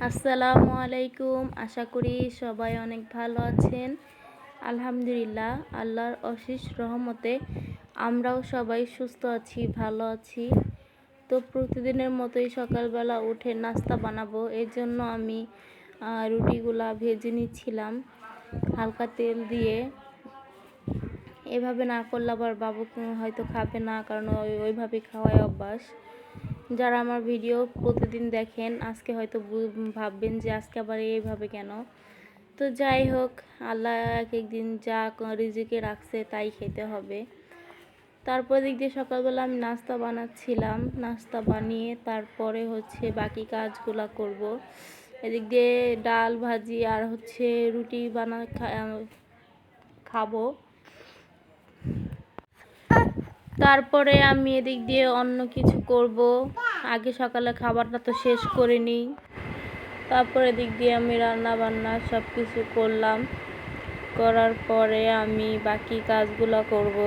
আসসালামু আলাইকুম। আশা করি সবাই অনেক ভালো আছেন। আলহামদুলিল্লাহ, আল্লাহর অশেষ রহমতে আমরাও সবাই সুস্থ আছি, ভালো আছি। তো প্রতিদিনের মতোই সকালবেলা উঠে নাস্তা বানাবো, এর জন্য আমি রুটিগুলা ভেজে নিচ্ছিলাম হালকা তেল দিয়ে। এভাবে না করলে আবার বাবু হয়তো খাবে না, কারণ ওইভাবে খাওয়াই অভ্যাস। যারা আমার ভিডিও প্রতিদিন দেখেন আজকে হয়তো ভাববেন যে আজকে আবার এইভাবে কেন। তো যাই হোক, আল্লাহ এক একদিন যা রিজিকে রাখছে তাই খেতে হবে। তারপর দিক দিয়ে সকালবেলা আমি নাস্তা বানাচ্ছিলাম, নাস্তা বানিয়ে তারপরে বাকি কাজগুলো করব। এদিক দিয়ে ডাল ভাজি আর রুটি খাবো। তারপরে আমি এদিক দিয়ে অন্য কিছু করব। আগে সকালে খাবারটা তো শেষ করে নিই, তারপরে এদিক দিয়ে আমি রান্না বান্না সব কিছু করলাম। করার পরে আমি বাকি কাজগুলো করব।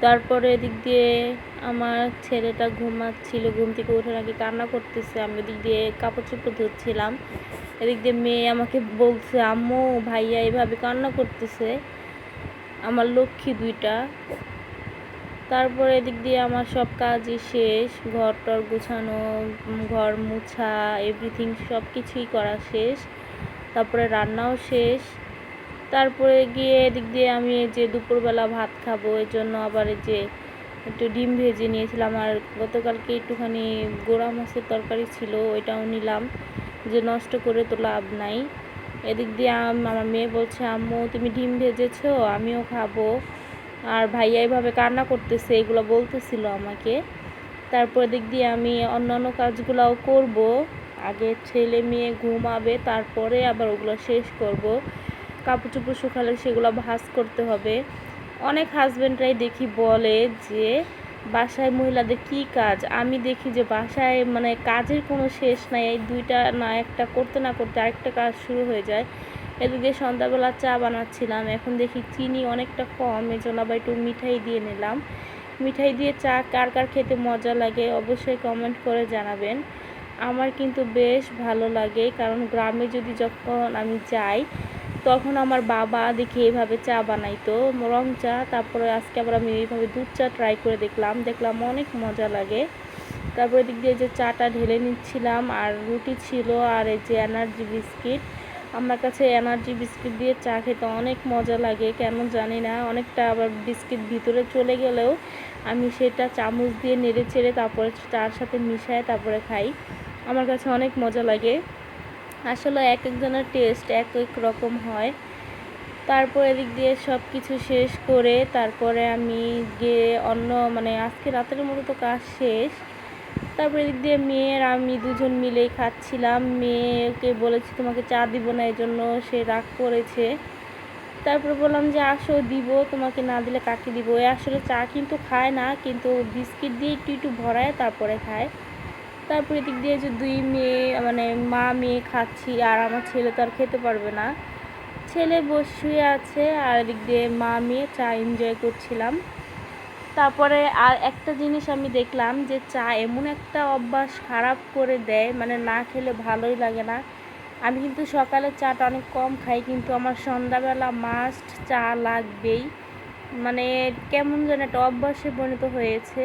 তারপরে এদিক দিয়ে আমার ছেলেটা ঘুমাচ্ছিল, ঘুম থেকে উঠে নাকি কান্না করতেছে। আমি এদিক দিয়ে কাপড় চোপড় ধুচ্ছিলাম। এদিক দিয়ে মেয়ে আমাকে বলছে, আম্মু ভাইয়া এভাবে কান্না করতেছে, আমার লক্ষ্মী দুইটা। তারপরে এদিক দিয়ে আমার সব কাজই শেষ, ঘর টর গুছানো, ঘর মুছা, এভরিথিং সব কিছুই করা শেষ। তারপরে রান্নাও শেষ। তারপরে গিয়ে এদিক দিয়ে আমি যে দুপুরবেলা ভাত খাবো, এর জন্য আবার একটু ডিম ভেজে নিয়েছিলাম। আর গতকালকে একটুখানি গোড়া মাছের তরকারি ছিল, ওইটাও নিলাম, যে নষ্ট করে তো লাভ নাই। এদিক দিয়ে আমার মেয়ে বলছে, আম্মু তুমি ডিম ভেজেছো, আমিও খাবো। আর ভাইয়া এইভাবে কান্না করতেছে, এগুলো বলতেছিল আমাকে। তারপর দিক দিয়ে আমি অন্যান্য কাজগুলোও করব। আগে ছেলে মেয়ে ঘুমাবে, তারপরে আবার ওগুলো শেষ করব। কাপড় চোপড় শুকালে সেগুলো ভাঁজ করতে হবে। অনেক হাজব্যান্ডরাই দেখি বলে যে বাসায় মহিলাদের কি কাজ। আমি দেখি যে বাসায় মানে কাজের কোনো শেষ নাই, এই দুইটা না একটা করতে না করতে আরেকটা কাজ শুরু হয়ে যায়। এদিকে সন্ধ্যাবেলা চা বানাচ্ছিলাম, এখন দেখি চিনি অনেকটা কম, এজন্য আবার একটু মিঠাই দিয়ে নিলাম। মিঠাই দিয়ে চা কার কার খেতে মজা লাগে অবশ্যই কমেন্ট করে জানাবেন। আমার কিন্তু বেশ ভালো লাগে, কারণ গ্রামে যখন আমি যাই তখন আমার বাবা দেখি এইভাবে চা বানাইতো, রং চা। তারপরে আজকে আবার আমি এইভাবে দুধ চা ট্রাই করে দেখলাম অনেক মজা লাগে। তারপরে দিক দিয়ে যে চাটা ঢেলে নিচ্ছিলাম, আর রুটি ছিল, আর এই যে এনার্জি বিস্কিট। আমার কাছে এনার্জি বিস্কিট দিয়ে চা খেতে অনেক মজা লাগে, কেন জানি না। অনেকটা আবার বিস্কিট ভিতরে চলে গেলেও আমি সেটা চামচ দিয়ে নেড়ে চেড়ে তারপরে চার সাথে মিশায় তারপরে খাই। আমার কাছে অনেক মজা লাগে। আসলে এক একজনের টেস্ট এক এক রকম হয়। তারপর এদিক দিয়ে সব কিছু শেষ করে তারপরে আমি গিয়ে আজকে রাতের মতো তো কাজ শেষ। তারপর এদিক দিয়ে মেয়ের আমি দুজন মিলেই খাচ্ছিলাম। মেয়েকে বলেছি তোমাকে চা দিব না, এই জন্য সে রাগ করেছে। তারপর বললাম যে আসো দিব, তোমাকে না দিলে কাকে দিব। আসলে চা কিন্তু খায় না, কিন্তু বিস্কিট দিয়ে একটু একটু ভরায় তারপরে খায়। তারপর এদিক দিয়ে যে দুই মেয়ে মা মেয়ে খাচ্ছি, আর আমার ছেলে তো আর খেতে পারবে না। ছেলে শুয়ে আছে, আর এদিক দিয়ে মা মেয়ে চা এনজয় করছিলাম। তারপরে আর একটা জিনিস আমি দেখলাম যে চা এমন একটা অভ্যাস খারাপ করে দেয়, না খেলে ভালোই লাগে না। আমি কিন্তু সকালে চাটা অনেক কম খাই, কিন্তু আমার সন্ধ্যাবেলা মাস্ট চা লাগবেই। কেমন যেন একটা অভ্যাসে পরিণত হয়েছে।